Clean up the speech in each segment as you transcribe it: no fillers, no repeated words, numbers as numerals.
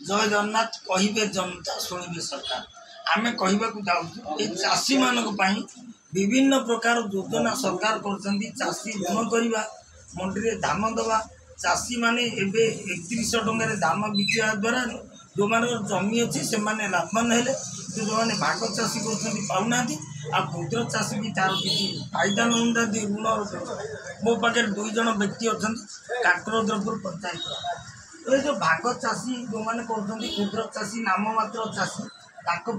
जय जगन्नाथ कहिबे जनता शुणिबे सरकार। आमे कहबाकू जाउछु ए चाषी मानक पई विभिन्न प्रकार योजना सरकार करछंती। चाषी ऋण करवा, मंडी रे धान दवा, चाषी माने एबे 3100 टंका रे धान बिकिया द्वारा जो मान जमी अच्छी से लाभवान हेले, जो मैंने भाग चाषी कर पाऊना आ क्षुद्र चाषी भी तार किसी फायदा नौना ऋण। मो पाखे 2 जन व्यक्ति अच्छा काकरद्रपुर पंचायत ये जो भाग चाषी जो मैंने क्षुद्र चाषी नाम मात्र चाषी 1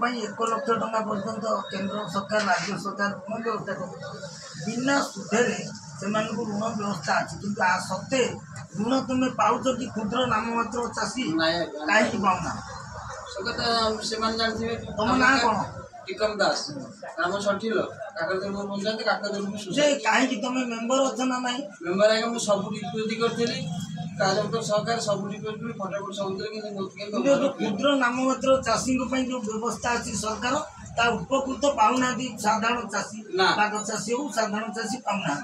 लाख टंका पर्यंत केंद्र सरकार राज्य सरकार ऋण व्यवस्था कर बिना सुधे से ऋण व्यवस्था अच्छी कि सत्ते ऋण तुम्हें पाच कि क्षुद्र नाम मात्र चाषी कहीं पाऊना तुम ना कौन टिकम दास नाम सठिल काकरदेव पंचायत कहीं तुम मेम्बर अच्छा ना नहीं मेम्बर आगे मुझे सब रिक्वेस्ट करी सरकार सब रिक्वेस्ट फटाफट सब क्षुद्र नाम मात्र चाषी जो व्यवस्था अच्छी सरकार ता उपकृत पाऊना साधारण चाषी बाग चाषी हो साधारण चाषी पाऊना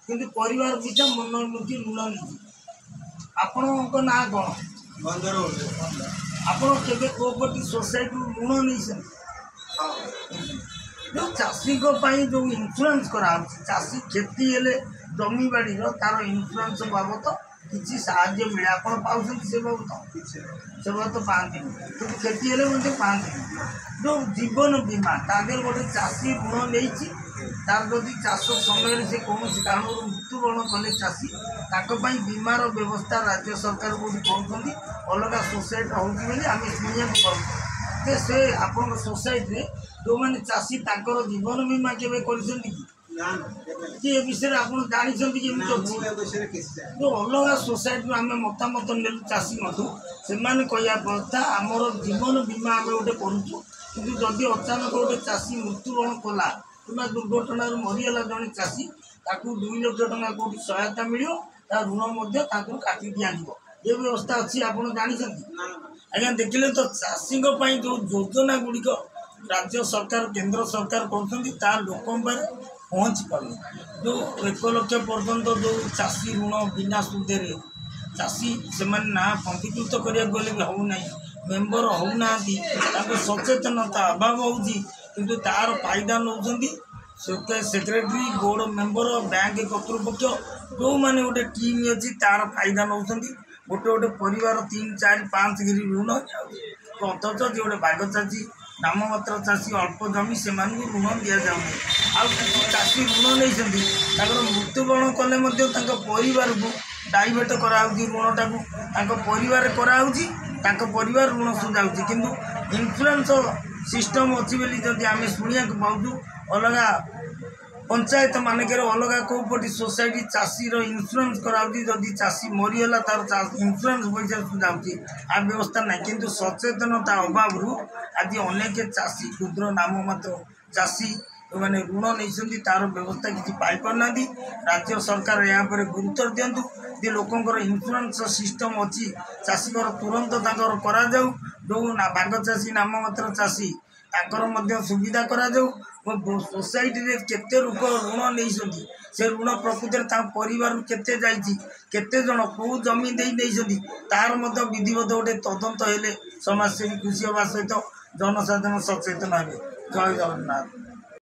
कि परिवार पिछा मनोन्नति ऋण नहीं। आपण ना कौन आपण केबे कोऑपरेटिव सोसाइटी ऋण नहीं जो चाषी जो इन्शुरांस करा चाषी क्षति हेले जमी बाड़ी तार इन्शुरांस बाबद किसी साहाय्य मिले आप से बाबत पाती कि क्षति हेले पाती जो जीवन बीमा तादेर गोटे चाषी ऋण नहीं तार जदि चाष समय से कौन कारण मृत्युवरण कले चाषी ताकि बीमार व्यवस्था राज्य सरकार को कहते अलग सोसाइटी होगी आम शुणा पाऊँ से आप सोसाइटी जो मैंने चाषी तर जीवन बीमा केवे कि विषय आप जानते जो अलग सोसाइटी आम मतामत नेलु चाषी मधु से कहता आमर जीवन बीमा आम गोटे करूँ कि जदि अचानक गोटे चाषी मृत्युवरण कला कि दुर्घटना मरीगला जड़े चाषी 2 लाख टंका कौटी सहायता मिल ऋण काटी दि ये व्यवस्था अच्छी आप जानते आज्ञा देखिले तो चाषी जो योजना गुड़िक राज्य सरकार केंद्र सरकार कर लोक पहुँच पारे जो 1 लाख पर्यंत जो चाषी ऋण बिना सुधे चाषी से ना पंजीकृत करने भी होना मेम्बर होना सचेतनता अभाव हो तार फायदा नौ सेक्रेटरी बोर्ड मेम्बर बैंक कर्तृपक्ष जो मैंने गोटे टीम अच्छी तार फायदा नौ गोटे गोटे परिवार 3 4 5 गिरी ऋण अथच जो गोटे बाघ चाषी नाम मात्र चाषी अल्प जमी से ऋण दि जाऊँ चाषी ऋण नहीं मृत्युवरण कले परिवार को डाइवर्ट कराऊँगी ऋणटा परिवार कराऊँगी परिवार ऋण सुझाऊँगी किंतु इन्शुरांस सिस्टम अच्छी बोली जब आम शुणा पाऊँ अलग पंचायत मानकर अलग कोऑपरेटिव सोसाइटी चाषी इन्शुरांस कराऊँगी जदि चाषी मरीगला तार इन्शुरांस पैसा सुझाऊँगी आ व्यवस्था ना कि सचेतनता अभाव आज अनेक चाषी क्षुद्र नाम मात्र चाषी जो मैंने ऋण नहीं तार व्यवस्था किसी पाईपारना राज्य सरकार यहाँ गुरुत्व दिंतु जे लोकंर इन्शुरांस सिस्टम अच्छी चाषी तुरंत करा जाऊ जो बाघ चाषी नाम मात्र चाषी ताकर सुविधा करा जाऊ सोसाइटी रे केते लोक ऋण नहीं से ऋण प्रकृत परिवार केते केते जन कौ जमी नहीं तार विधिवत गोटे तदंत हेले समाजसेवी खुशी हवा सहित जनसाधारण सचेतन हे। जय जगन्नाथ।